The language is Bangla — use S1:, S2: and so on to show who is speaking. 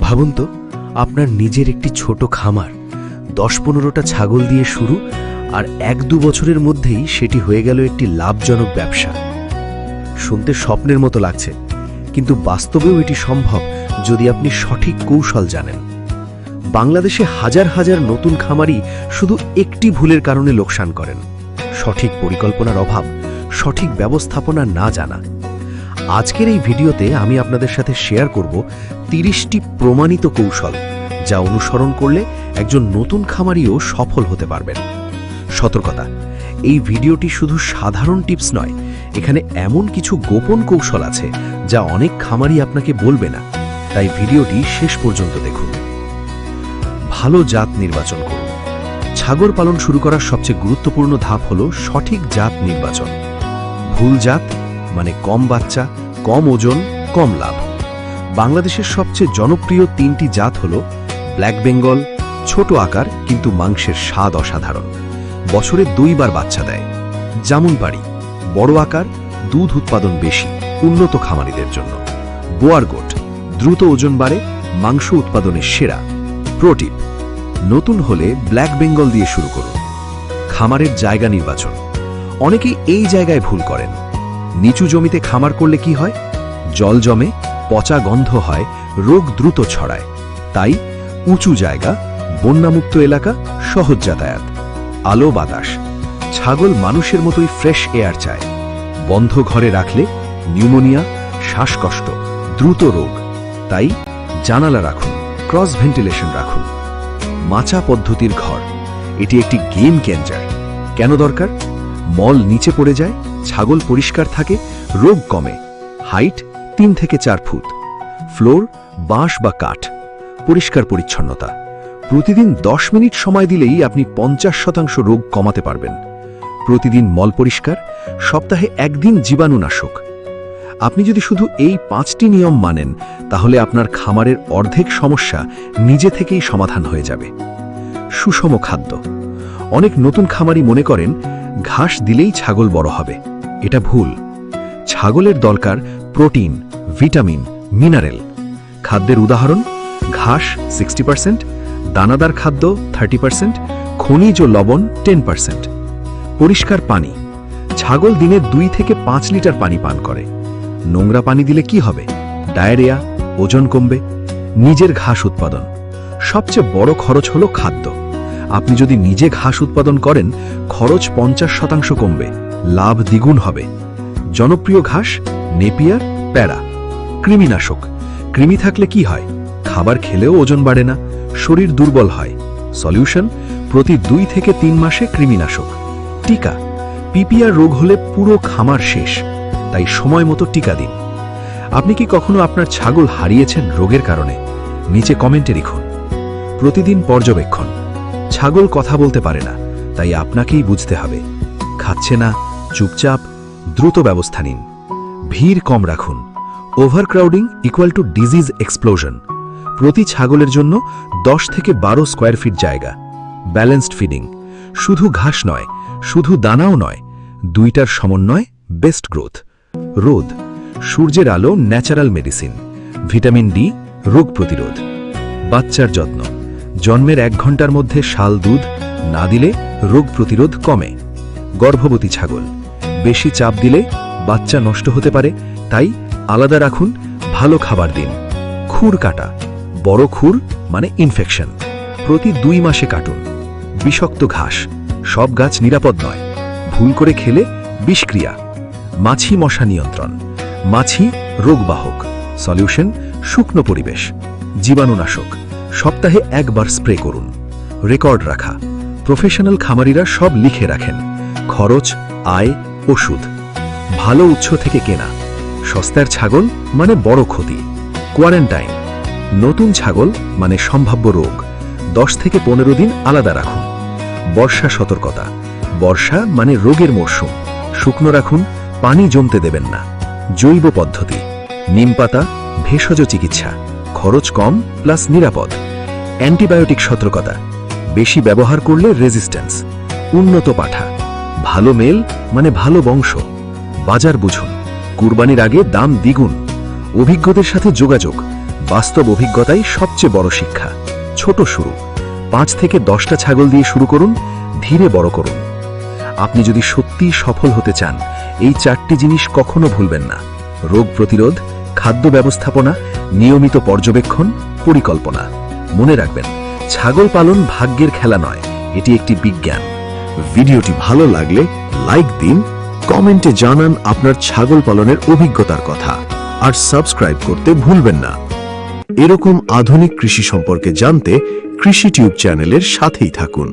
S1: ভাবুন তো, আপনার নিজের একটি ছোট খামার, 10-15টা ছাগল দিয়ে শুরু, আর 1-2 বছরের মধ্যেই সেটি হয়ে গেল একটি লাভজনক ব্যবসা। শুনতে স্বপ্নের মতো লাগছে, কিন্তু বাস্তবেও এটি সম্ভব যদি আপনি সঠিক কৌশল জানেন। বাংলাদেশে হাজার হাজার নতুন খামারি শুধু একটি ভুলের কারণে লোকসান করেন: সঠিক পরিকল্পনার অভাব, সঠিক ব্যবস্থাপনা না জানা। আজকের এই ভিডিওতে আমি আপনাদের সাথে শেয়ার করব 30টি প্রমাণিত কৌশল, যা অনুসরণ করলে একজন নতুন খামারিও সফল হতে পারবেন। সতর্কতা, এই ভিডিওটি শুধু সাধারণ টিপস নয়, এখানে এমন কিছু গোপন কৌশল আছে যা অনেক খামারি আপনাকে বলবে না, তাই ভিডিওটি শেষ পর্যন্ত দেখুন। ভালো জাত নির্বাচন করুন। ছাগল পালন শুরু করার সবচেয়ে গুরুত্বপূর্ণ ধাপ হল সঠিক জাত নির্বাচন। ভুল জাত মানে কম বাচ্চা, কম ওজন, কম লাভ। বাংলাদেশের সবচেয়ে জনপ্রিয় 3টি জাত হল ব্ল্যাক বেঙ্গল, ছোট আকার কিন্তু মাংসের স্বাদ অসাধারণ, বছরে 2 বার বাচ্চা দেয়; জামুনপাড়ি, বড় আকার, দুধ উৎপাদন বেশি, উন্নত খামারিদের জন্য; বোয়ার গোট, দ্রুত ওজন বাড়ে, মাংস উৎপাদনের সেরা। প্রোটিপ: নতুন হলে ব্ল্যাক বেঙ্গল দিয়ে শুরু করুন। খামারের জায়গা নির্বাচন। অনেকেই এই জায়গায় ভুল করেন। নিচু জমিতে খামার করলে কি হয়? জল জমে, পচা গন্ধ হয়, রোগ দ্রুত ছড়ায়। তাই উঁচু জায়গা, বন্যামুক্ত এলাকা, সহজ যাতায়াত। আলো বাতাস: ছাগল মানুষের মতোই ফ্রেশ এয়ার চায়। বন্ধ ঘরে রাখলে নিউমোনিয়া, শ্বাসকষ্ট, দ্রুত রোগ। তাই জানালা রাখুন, ক্রস ভেন্টিলেশন রাখুন। মাচা পদ্ধতির ঘর, এটি একটি গেম চেঞ্জার। কেন দরকার? মল নিচে পড়ে যায়, ছাগল পরিষ্কার থাকে, রোগ কমে। হাইট 3 থেকে 4 ফুট। ফ্লোর বাঁশ বা কাঠ। পরিষ্কার পরিচ্ছন্নতা: প্রতিদিন 10 মিনিট সময় দিলেই আপনি 50% রোগ কমাতে পারবেন। প্রতিদিন মল পরিষ্কার, সপ্তাহে 1 দিন জীবাণুনাশক। আপনি যদি শুধু এই 5টি নিয়ম মানেন, তাহলে আপনার খামারের অর্ধেক সমস্যা নিজে থেকেই সমাধান হয়ে যাবে। সুষম খাদ্য: অনেক নতুন খামারি মনে করেন ঘাস দিলেই ছাগল বড় হবে। এটা ভুল। ছাগলের দরকার প্রোটিন, ভিটামিন, মিনারেল। খাদ্যের উদাহরণ: ঘাস 60%, দানাদার খাদ্য 30%, খনিজ ও লবণ 10%। পরিষ্কার পানি: ছাগল দিনে 2 থেকে 5 লিটার পানি পান করে। নোংরা পানি দিলে কি হবে? ডায়রিয়া, ওজন কমবে। নিজের ঘাস উৎপাদন: সবচেয়ে বড় খরচ হলো খাদ্য। আপনি যদি নিজে ঘাস উৎপাদন করেন, খরচ 50% কমবে, লাভ দ্বিগুণ হবে। জনপ্রিয় ঘাস নেপিয়ার, প্যারা। কৃমিনাশক: কৃমি থাকলে কি হয়? খাবার খেলেও ওজন বাড়ে না, শরীর দুর্বল হয়। সলিউশন: প্রতি 2 থেকে 3 মাসে কৃমিনাশক। টিকা: পিপিআর রোগ হলে পুরো খামার শেষ, তাই সময় মতো টিকা দিন। আপনি কি কখনো আপনার ছাগল হারিয়েছেন রোগের কারণে? নিচে কমেন্টে লিখুন। প্রতিদিন পর্যবেক্ষণ: ছাগল কথা বলতে পারে না, তাই আপনাকেই বুঝতে হবে। খাচ্ছে না, চুপচাপ, দ্রুত ব্যবস্থা নিন। ভিড় কম রাখুন। ওভারক্রাউডিং ইকুয়াল টু ডিজিজ এক্সপ্লোশন। প্রতি ছাগলের জন্য 10 থেকে 12 স্কোয়ার ফিট জায়গা। ব্যালেন্সড ফিডিং: শুধু ঘাস নয়, শুধু দানাও নয়, 2টার সমন্বয় বেস্ট গ্রোথ। রোদ: সূর্যের আলো ন্যাচারাল মেডিসিন। ভিটামিন ডি, রোগ প্রতিরোধ। বাচ্চার যত্ন: জন্মের 1 ঘন্টার মধ্যে শাল দুধ না দিলে রোগ প্রতিরোধ কমে। গর্ভবতী ছাগল: বেশি চাপ দিলে বাচ্চা নষ্ট হতে পারে, তাই আলাদা রাখুন, ভালো খাবার দিন। খুর কাটা: বড় খুর মানে ইনফেকশন, প্রতি 2 মাসে কাটুন। বিষাক্ত ঘাস: সব গাছ নিরাপদ নয়, ভুল করে খেলে বিষক্রিয়া। মাছি মশা নিয়ন্ত্রণ: মাছি রোগবাহক। সলিউশন: শুকনো পরিবেশ। জীবাণুনাশক: সপ্তাহে 1 বার স্প্রে করুন। রেকর্ড রাখা: প্রফেশনাল খামারিরা সব লিখে রাখেন। খরচ, আয়, ওষুধ। ভালো উৎস থেকে কেনা: সস্তার ছাগল মানে বড় ক্ষতি। কোয়ারেন্টাইন: নতুন ছাগল মানে সম্ভাব্য রোগ। 10 থেকে 15 দিন আলাদা রাখুন। বর্ষা সতর্কতা: বর্ষা মানে রোগের মরশুম, শুকনো রাখুন, পানি জমতে দেবেন না। জৈব পদ্ধতি: নিমপাতা, ভেষজ চিকিৎসা, খরচ কম প্লাস নিরাপদ। অ্যান্টিবায়োটিক সতর্কতা: বেশি ব্যবহার করলে রেজিস্ট্যান্স। উন্নত পাঠা: ভালো মেল মানে ভালো বংশ। বাজার বুঝুন, কুরবানির আগে দাম দ্বিগুণ। অভিজ্ঞদের সাথে যোগাযোগ, বাস্তব অভিজ্ঞতাই সবচেয়ে বড় শিক্ষা। ছোট শুরু, 5 থেকে 10টা ছাগল দিয়ে শুরু করুন, ধীরে বড় করুন। আপনি যদি সত্যিই সফল হতে চান, এই 4টি জিনিস কখনো ভুলবেন না: রোগ প্রতিরোধ, খাদ্য ব্যবস্থাপনা, নিয়মিত পর্যবেক্ষণ, পরিকল্পনা। মনে রাখবেন, ছাগল পালন ভাগ্যের খেলা নয়, এটি একটি বিজ্ঞান।
S2: ভিডিওটি ভালো লাগলে লাইক দিন, কমেন্টে জানান আপনার ছাগল পালনের অভিজ্ঞতার কথা, আর সাবস্ক্রাইব করতে ভুলবেন না। এরকম আধুনিক কৃষি সম্পর্কে জানতে কৃষি টিউব চ্যানেলের সাথেই থাকুন।